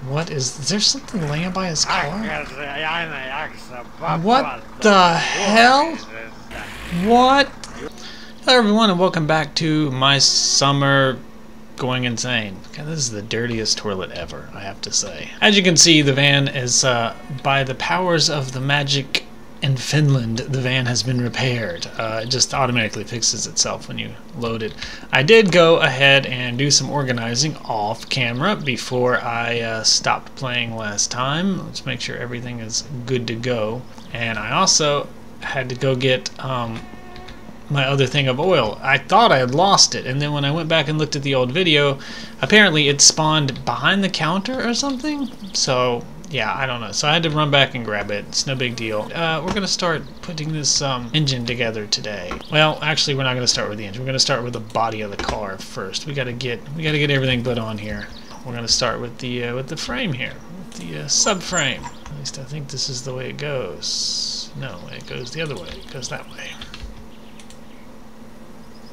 What is there something laying by his car? What the hell? What? Hello everyone and welcome back to my summer going insane. God, this is the dirtiest toilet ever, I have to say. As you can see, the van is, by the powers of the magic in Finland, the van has been repaired. It just automatically fixes itself when you load it. I did go ahead and do some organizing off camera before I stopped playing last time. Let's make sure everything is good to go. And I also had to go get my other thing of oil. I thought I had lost it, and then when I went back and looked at the old video, apparently it spawned behind the counter or something. So yeah, I don't know. So I had to run back and grab it. It's no big deal. We're gonna start putting this engine together today. Well, actually, we're not gonna start with the engine. We're gonna start with the body of the car first. We gotta get everything put on here. We're gonna start with the frame here, with the subframe. At least I think this is the way it goes. No, it goes the other way. It goes that way.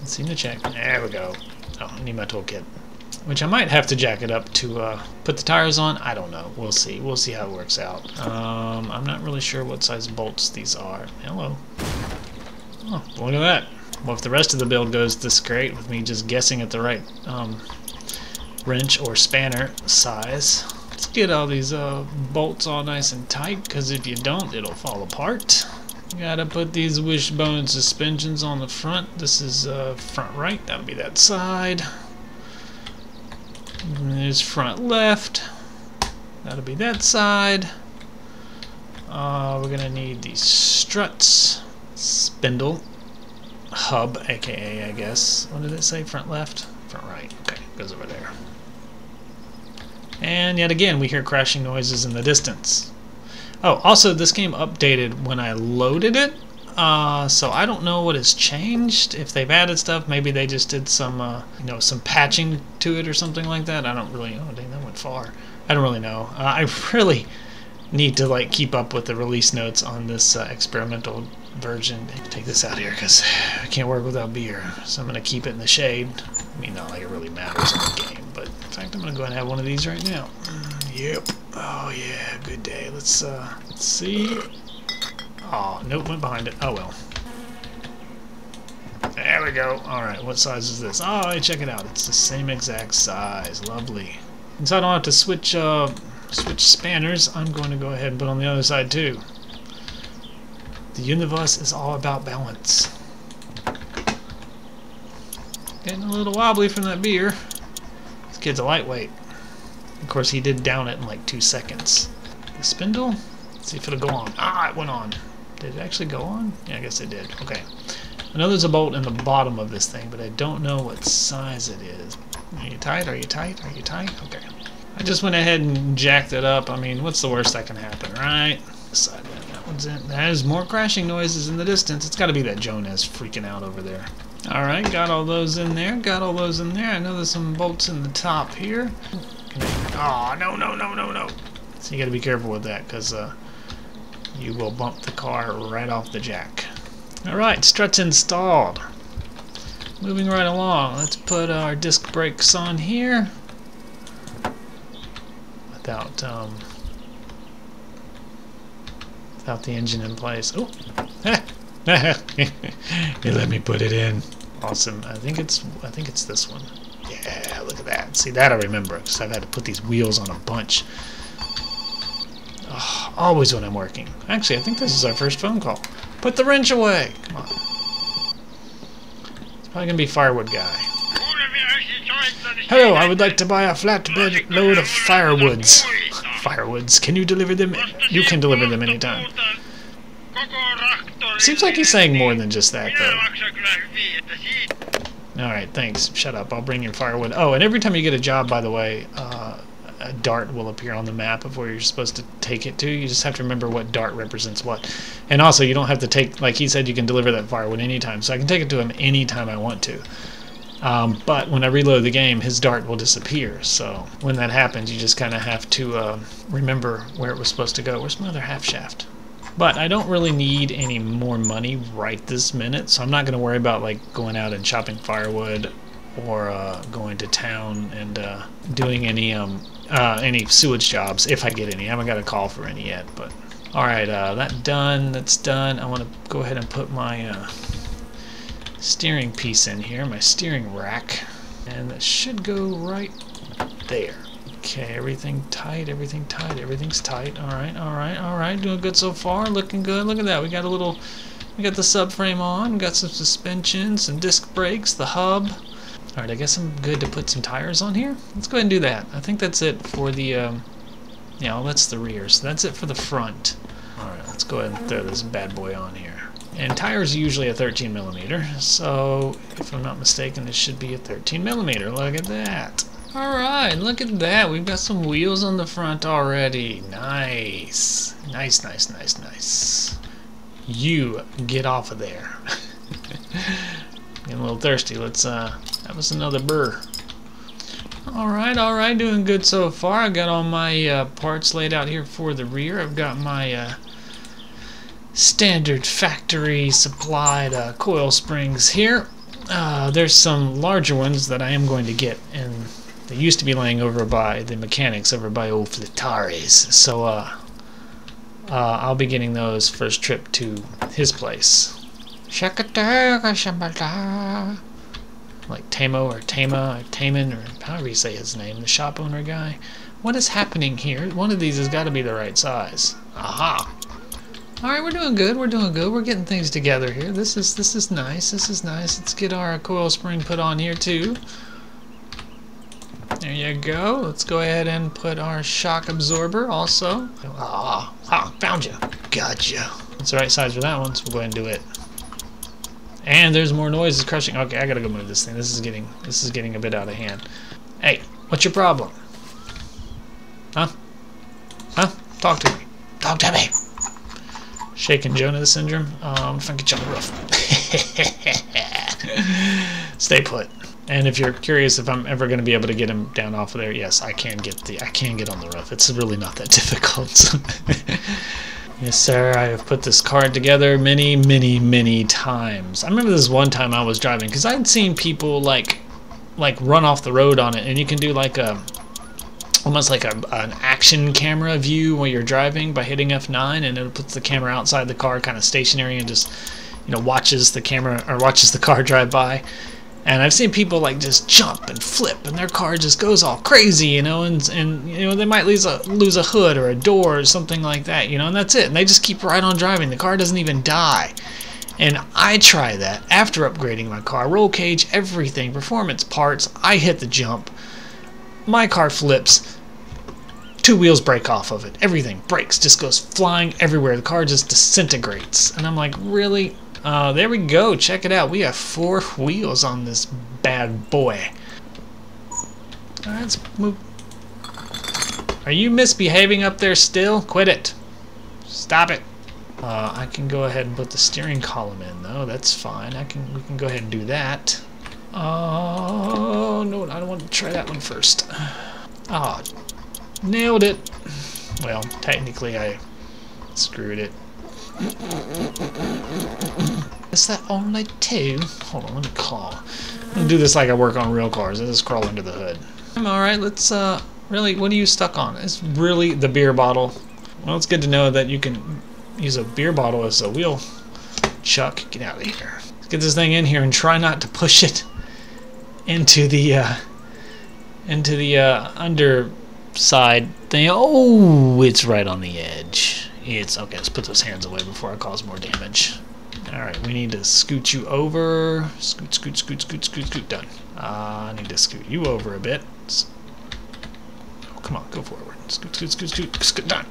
Let's see the check. There we go. Oh, I need my toolkit. Which I might have to jack it up to put the tires on. I don't know. We'll see. We'll see how it works out. I'm not really sure what size bolts these are. Hello. Oh, look at that. Well, if the rest of the build goes this great with me just guessing at the right wrench or spanner size, let's get all these bolts all nice and tight, because if you don't, it'll fall apart. You gotta put these wishbone suspensions on the front. This is front right. That'll be that side. And there's front left. That'll be that side. We're gonna need these struts, spindle, hub, aka I guess. What did it say? Front left, front right. Okay, goes over there. And yet again, we hear crashing noises in the distance. Oh, also this game updated when I loaded it. So I don't know what has changed. If they've added stuff, maybe they just did some, some patching to it or something like that. I don't really. Oh, dang, that went far. I don't really know. I really need to keep up with the release notes on this experimental version. Take this out here because I can't work without beer. So I'm gonna keep it in the shade. I mean, not like it really matters in the game, but in fact, I'm gonna go ahead and have one of these right now. Yep. Oh yeah, good day. Let's see. Oh, nope, went behind it. Oh well. There we go. Alright, what size is this? Oh, hey, check it out. It's the same exact size. Lovely. And so I don't have to switch spanners, I'm going to go ahead and put on the other side too. The universe is all about balance. Getting a little wobbly from that beer. This kid's a lightweight. Of course, he did down it in like 2 seconds. The spindle? Let's see if it'll go on. Ah, it went on. Did it actually go on? Yeah, I guess it did. Okay. I know there's a bolt in the bottom of this thing, but I don't know what size it is. Are you tight? Are you tight? Are you tight? Okay. I just went ahead and jacked it up. I mean, what's the worst that can happen, right? This side, that one's in. There's more crashing noises in the distance. It's got to be that Jonas freaking out over there. Alright, got all those in there. Got all those in there. I know there's some bolts in the top here. Oh, no, no, no, no, no. So you got to be careful with that, because you will bump the car right off the jack. Alright, struts installed. Moving right along, let's put our disc brakes on here. Without the engine in place. Oh, you let me put it in. Awesome. I think it's this one. Yeah, look at that. See, that I remember, because I've had to put these wheels on a bunch. Oh, always when I'm working. Actually, I think this is our first phone call. Put the wrench away! Come on. It's probably going to be firewood guy. Hello, I would like to buy a flatbed load of firewoods. Firewoods, can you deliver them? You can deliver them anytime. Seems like he's saying more than just that, though. Alright, thanks. Shut up. I'll bring your firewood. Oh, and every time you get a job, by the way, a dart will appear on the map of where you're supposed to take it to. You just have to remember what dart represents what. And also, you don't have to take, like he said, you can deliver that firewood anytime. So I can take it to him anytime I want to. But when I reload the game, his dart will disappear. So when that happens, you just kind of have to remember where it was supposed to go. Where's my other half shaft? But I don't really need any more money right this minute, so I'm not going to worry about going out and chopping firewood or going to town and doing any any sewage jobs, if I get any. I haven't got a call for any yet, but alright, that's done. I want to go ahead and put my steering piece in here, my steering rack, and that should go right there. Okay, everything tight, everything's tight. Alright, doing good so far, looking good. Look at that, we got the subframe on, we got some suspensions, some disc brakes, the hub. Alright, I guess I'm good to put some tires on here. Let's go ahead and do that. I think that's it for the, yeah, that's the rear, so that's it for the front. Alright, let's go ahead and throw this bad boy on here. And tires are usually a 13 millimeter, so if I'm not mistaken, this should be a 13 millimeter. Look at that. Alright, look at that. We've got some wheels on the front already. Nice. Nice. You get off of there. Getting a little thirsty. Let's have us another burr. Alright, doing good so far. I've got all my parts laid out here for the rear. I've got my standard factory supplied coil springs here. There's some larger ones that I am going to get, and they used to be laying over by the mechanics over by old Flitaris, so I'll be getting those first trip to his place. Like Tamo or Tama or Taman or however you say his name, the shop owner guy. What is happening here? One of these has got to be the right size. Aha! Alright, we're doing good. We're getting things together here. This is nice. Let's get our coil spring put on here too. There you go. Let's go ahead and put our shock absorber also. Found you. Gotcha. It's the right size for that one, so we'll go ahead and do it. And there's more noise. It's crushing. Okay, I gotta go move this thing. This is getting a bit out of hand. Hey, what's your problem? Huh? Talk to me. Shaking Jonah syndrome. If I can get you on the roof. Stay put. And if you're curious if I'm ever going to be able to get him down off of there, yes, I can get on the roof. It's really not that difficult. Yes, sir. I have put this car together many times. I remember this one time I was driving because I'd seen people like run off the road on it, and you can do like almost like an action camera view while you're driving by hitting F9, and it puts the camera outside the car, kind of stationary, and just watches the car drive by. And I've seen people like just jump and flip, and their car just goes all crazy, and they might lose a hood or a door or something like that, and that's it. And they just keep right on driving. The car doesn't even die. And I try that after upgrading my car, roll cage, everything, performance parts. I hit the jump. My car flips. 2 wheels break off of it. Everything breaks, just goes flying everywhere. The car just disintegrates. And I'm like, really? There we go. Check it out. We have 4 wheels on this bad boy. Alright, let's move. Are you misbehaving up there still? Quit it. Stop it. I can go ahead and put the steering column in, though. That's fine. We can go ahead and do that. Oh, no, I don't want to try that one first. Oh, nailed it. Well, technically I screwed it. Is that only 2? Hold on, let me call. I'm gonna do this like I work on real cars. I just crawl under the hood. Alright, let's, really, what are you stuck on? It's really the beer bottle. Well, it's good to know that you can use a beer bottle as a wheel chuck. Get out of here. Let's get this thing in here and try not to push it into the underside thing. Oh, it's right on the edge. It's okay. Let's put those hands away before I cause more damage. All right, we need to scoot you over. Scoot. Done. I need to scoot you over a bit. Oh, come on, go forward. Scoot. Done.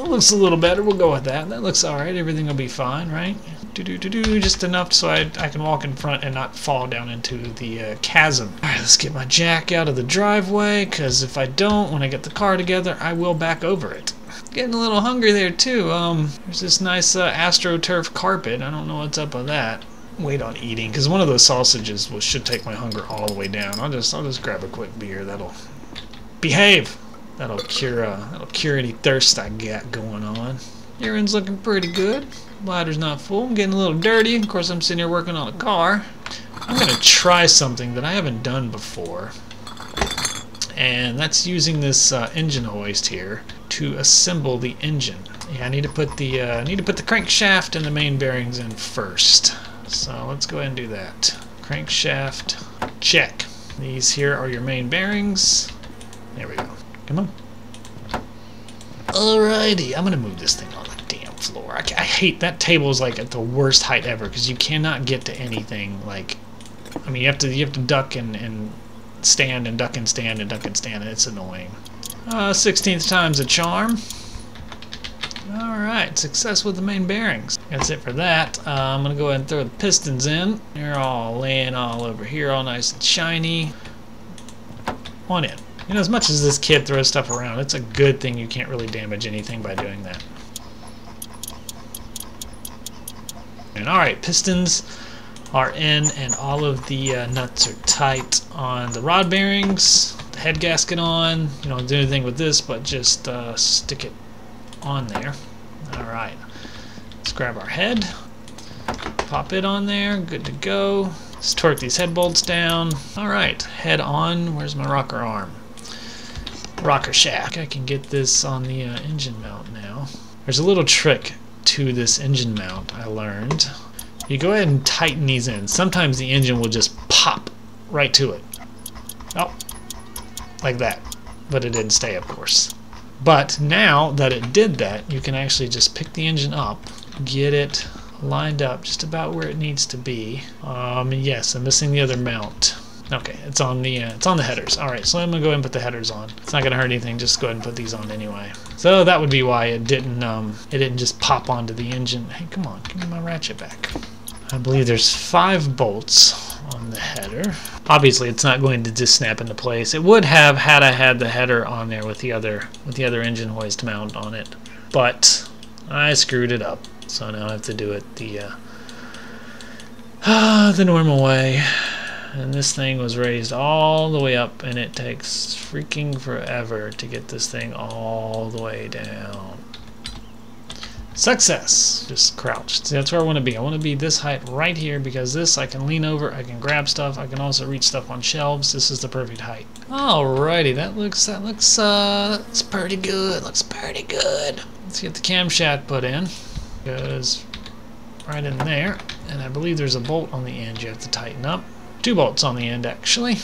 Looks a little better. We'll go with that. That looks all right. Everything will be fine, right? Just enough so I can walk in front and not fall down into the chasm. All right, let's get my jack out of the driveway, because if I don't, when I get the car together, I will back over it. Getting a little hungry there too. There's this nice AstroTurf carpet. I don't know what's up with that. Wait on eating, because one of those sausages should take my hunger all the way down. I'll just grab a quick beer. That'll behave. That'll cure any thirst I got going on. Urine's looking pretty good. Bladder's not full. I'm getting a little dirty. Of course, I'm sitting here working on a car. I'm gonna try something that I haven't done before. and that's using this engine hoist here to assemble the engine. Yeah, I need to put the crankshaft and the main bearings in first. So let's go ahead and do that. Crankshaft, check. These here are your main bearings. There we go. Come on. Alrighty, I'm gonna move this thing on the damn floor. I hate that table is like at the worst height ever because you cannot get to anything. Like, I mean, you have to duck and stand and duck and stand and duck and stand, and it's annoying. 16th time's a charm. Alright, success with the main bearings. That's it for that. I'm gonna go ahead and throw the pistons in. They're all laying all over here, all nice and shiny. On in. You know, as much as this kid throws stuff around, it's a good thing you can't really damage anything by doing that. And alright, pistons are in, and all of the nuts are tight on the rod bearings. The head gasket on. You don't do anything with this, but just stick it on there. Alright, let's grab our head, pop it on there, good to go. Let's torque these head bolts down. Alright, head on. Where's my rocker arm? Rocker shaft. I can get this on the engine mount now. There's a little trick to this engine mount I learned. You go ahead and tighten these in. Sometimes the engine will just pop right to it. Oh, like that. But it didn't stay, of course. But now that it did that, you can actually just pick the engine up, get it lined up just about where it needs to be. Yes, I'm missing the other mount. Okay, it's on the headers. All right, so I'm gonna go ahead and put the headers on. It's not gonna hurt anything. Just go ahead and put these on anyway. So that would be why it didn't just pop onto the engine. Hey, come on, give me my ratchet back. I believe there's 5 bolts on the header. Obviously, it's not going to just snap into place. It would have had I had the header on there with the other engine hoist mount on it, but I screwed it up. So now I have to do it the normal way. And this thing was raised all the way up, and it takes freaking forever to get this thing all the way down. Success! Just crouched. See, that's where I want to be. I want to be this height right here because this I can lean over, I can grab stuff, I can also reach stuff on shelves. This is the perfect height. Alrighty, that looks pretty good. Looks pretty good. Let's get the camshaft put in. Goes right in there, and I believe there's a bolt on the end you have to tighten up. 2 bolts on the end, actually.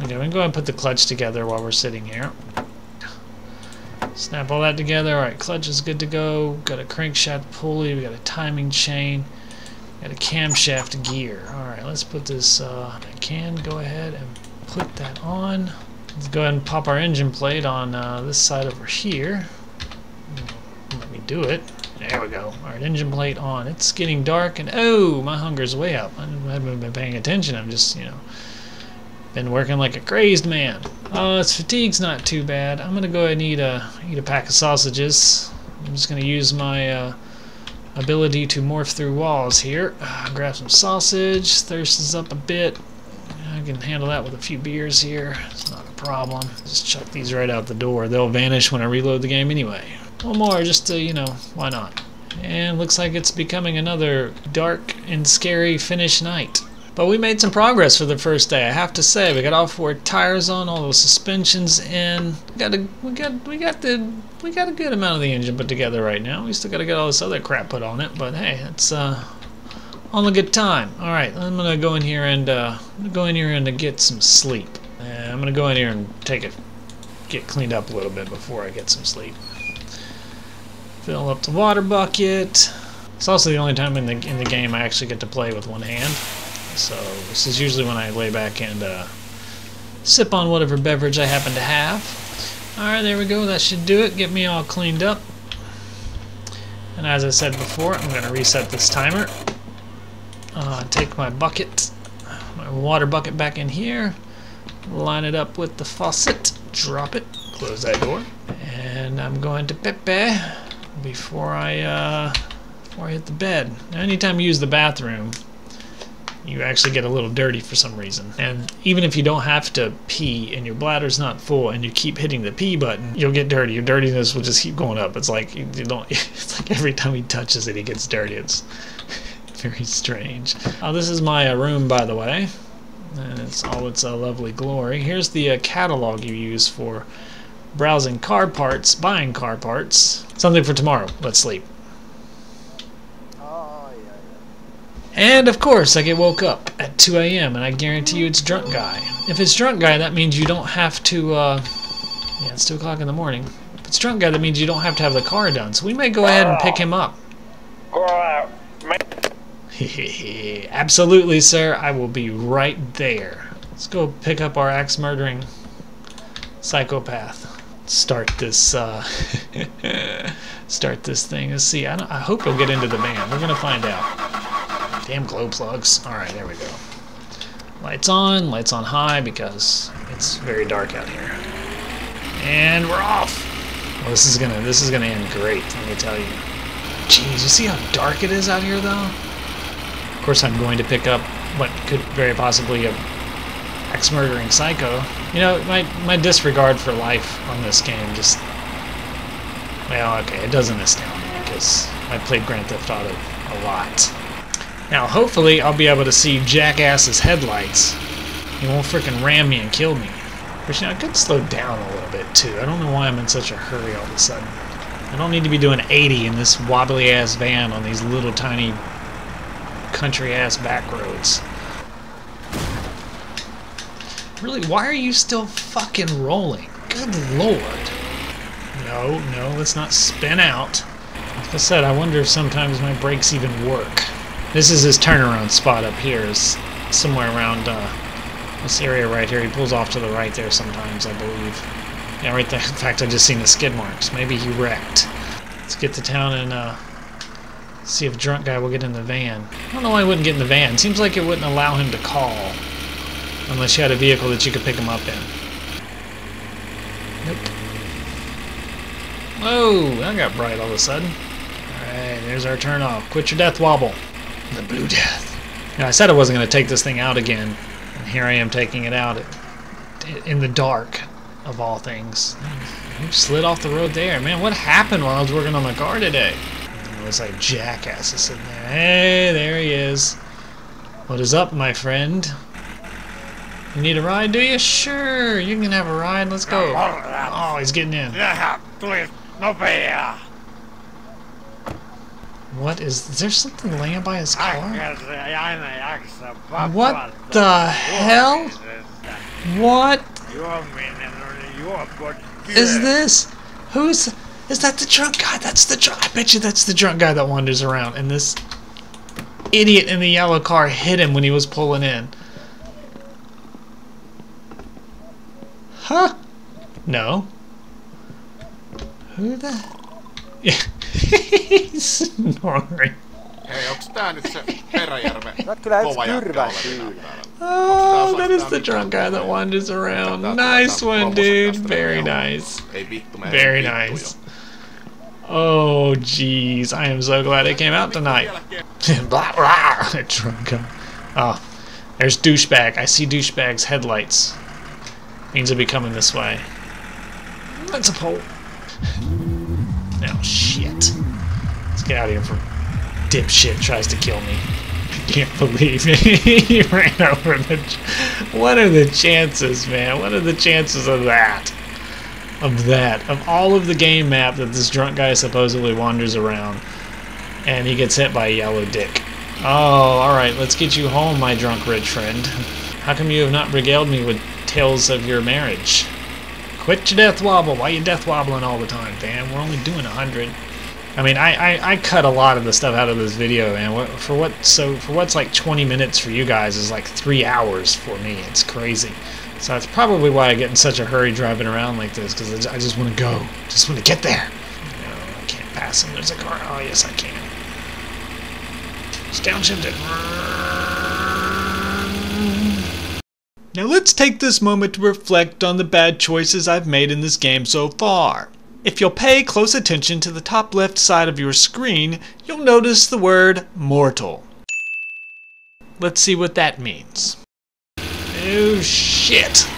Okay, we can go ahead and put the clutch together while we're sitting here. Snap all that together. Alright, clutch is good to go. Got a crankshaft pulley. We got a timing chain. Got a camshaft gear. Alright, let's put this. I can go ahead and put that on. Let's go ahead and pop our engine plate on this side over here. Let me do it. There we go. Alright, engine plate on. It's getting dark, and oh, my hunger's way up. I haven't been paying attention. I'm just, been working like a crazed man. Its fatigue's not too bad. I'm gonna go ahead and eat a pack of sausages. I'm just gonna use my ability to morph through walls here. Grab some sausage. Thirst is up a bit. I can handle that with a few beers here. It's not a problem. Just chuck these right out the door. They'll vanish when I reload the game anyway. One more, just to, why not? And looks like it's becoming another dark and scary finish night. But we made some progress for the first day, I have to say. We got all 4 tires on, all the suspensions in. We got a good amount of the engine put together right now. We still got to get all this other crap put on it, but hey, it's on a good time. All right, I'm gonna go in here and get some sleep. I'm gonna go in here and get cleaned up a little bit before I get some sleep. Fill up the water bucket. It's also the only time in the game I actually get to play with one hand. So this is usually when I lay back and sip on whatever beverage I happen to have. Alright, there we go. That should do it. Get me all cleaned up. And as I said before, I'm going to reset this timer. Take my bucket, my water bucket back in here. Line it up with the faucet. Drop it. Close that door. And I'm going to Pepe before I hit the bed. Now, anytime you use the bathroom, you actually get a little dirty for some reason. And even if you don't have to pee and your bladder's not full and you keep hitting the pee button, you'll get dirty. Your dirtiness will just keep going up. It's like it's like every time he touches it, he gets dirty. It's very strange. This is my room, by the way. and it's all its lovely glory. Here's the catalog you use for browsing car parts, buying car parts. Something for tomorrow. Let's sleep. And of course, I get woke up at 2 a.m. and I guarantee you it's Drunk Guy. If it's Drunk Guy, that means you don't have to, yeah, it's 2 o'clock in the morning. If it's Drunk Guy, that means you don't have to have the car done. So we may go ahead and pick him up. Absolutely, sir. I will be right there. Let's go pick up our axe-murdering psychopath. Start this, start this thing. Let's see. I hope he'll get into the van. We're gonna find out. Damn glow plugs. All right, there we go. Lights on high because it's very dark out here. And we're off. Well, this is gonna end great. Let me tell you. Jeez, you see how dark it is out here, though? Of course, I'm going to pick up what could very possibly a axe-murdering psycho. You know, my disregard for life on this game just... Well, okay, it doesn't astound me because I played Grand Theft Auto a lot. Now, hopefully, I'll be able to see Jackass's headlights. He won't frickin' ram me and kill me. But, you know, I could slow down a little bit, too. I don't know why I'm in such a hurry all of a sudden. I don't need to be doing 80 in this wobbly-ass van on these little tiny country-ass back roads. Really, why are you still fucking rolling? Good lord. No, let's not spin out. Like I said, I wonder if sometimes my brakes even work. This is his turnaround spot up here. Is somewhere around this area right here. He pulls off to the right there sometimes, I believe. Yeah, right there. In fact, I just seen the skid marks. Maybe he wrecked. Let's get to town and see if Drunk Guy will get in the van. I don't know why he wouldn't get in the van. Seems like it wouldn't allow him to call. Unless you had a vehicle that you could pick him up in. Nope. Whoa, that got bright all of a sudden. Alright, there's our turn off. Quit your death wobble. The Blue Death. Now, I said I wasn't going to take this thing out again. And here I am taking it out in the dark, of all things. You slid off the road there. Man, what happened while I was working on the car today? It was like Jackass is sitting there. Hey, there he is. What is up, my friend? You need a ride, do you? Sure, you can have a ride. Let's go. Oh, he's getting in. What is there something laying by his car? What the hell? What is this? Is that the drunk guy? That's the drunk. I bet you that's the drunk guy that wanders around. And this idiot in the yellow car hit him when he was pulling in. Huh? No. Who the? Yeah. He's snoring. Hei, onks tää nyt se Peräjärven kova jätkä olevina? Oh, that is the drunk guy that wanders around. Nice one, dude. Very nice. Very nice. Oh, jeez. I am so glad it came out tonight. Blah, blah. Drunk guy. Oh, there's douchebag. I see douchebag's headlights. Means he'll be coming this way. That's a pole. Oh, shit. Let's get out of here before dipshit tries to kill me. I can't believe he ran over the... What are the chances, man? What are the chances of that? Of all of the game map that this drunk guy supposedly wanders around and he gets hit by a yellow dick. Oh, alright, let's get you home, my drunk rich friend. How come you have not regaled me with tales of your marriage? Quit your death wobble. Why you death wobbling all the time, fam? We're only doing 100. I mean, I cut a lot of the stuff out of this video, man. For what's like 20 minutes for you guys is like 3 hours for me. It's crazy. So that's probably why I get in such a hurry driving around like this, because I just want to go. Just want to get there. No, I can't pass him. There's a car. Oh, yes, I can. It's downshifted. Now let's take this moment to reflect on the bad choices I've made in this game so far. If you'll pay close attention to the top left side of your screen, you'll notice the word mortal. Let's see what that means. Oh shit!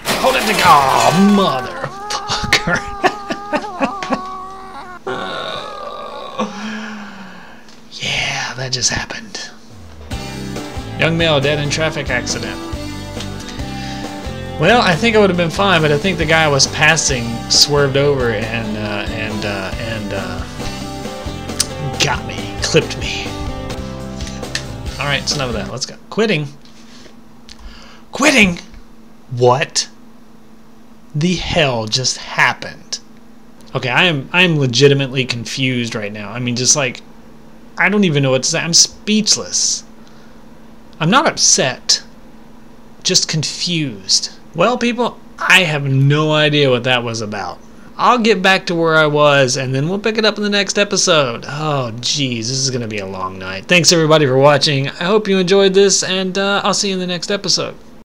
Hold it to go, motherfucker! Yeah, that just happened. Young male dead in traffic accident. Well, I think I would have been fine, but I think the guy I was passing swerved over and got me, clipped me. All right, it's enough of that. Let's go. Quitting. Quitting? What the hell just happened? Okay, I am legitimately confused right now. I mean, just like, I don't even know what to say. I'm speechless. I'm not upset, just confused. Well, people, I have no idea what that was about. I'll get back to where I was, and then we'll pick it up in the next episode. Oh, geez, this is going to be a long night. Thanks, everybody, for watching. I hope you enjoyed this, and I'll see you in the next episode.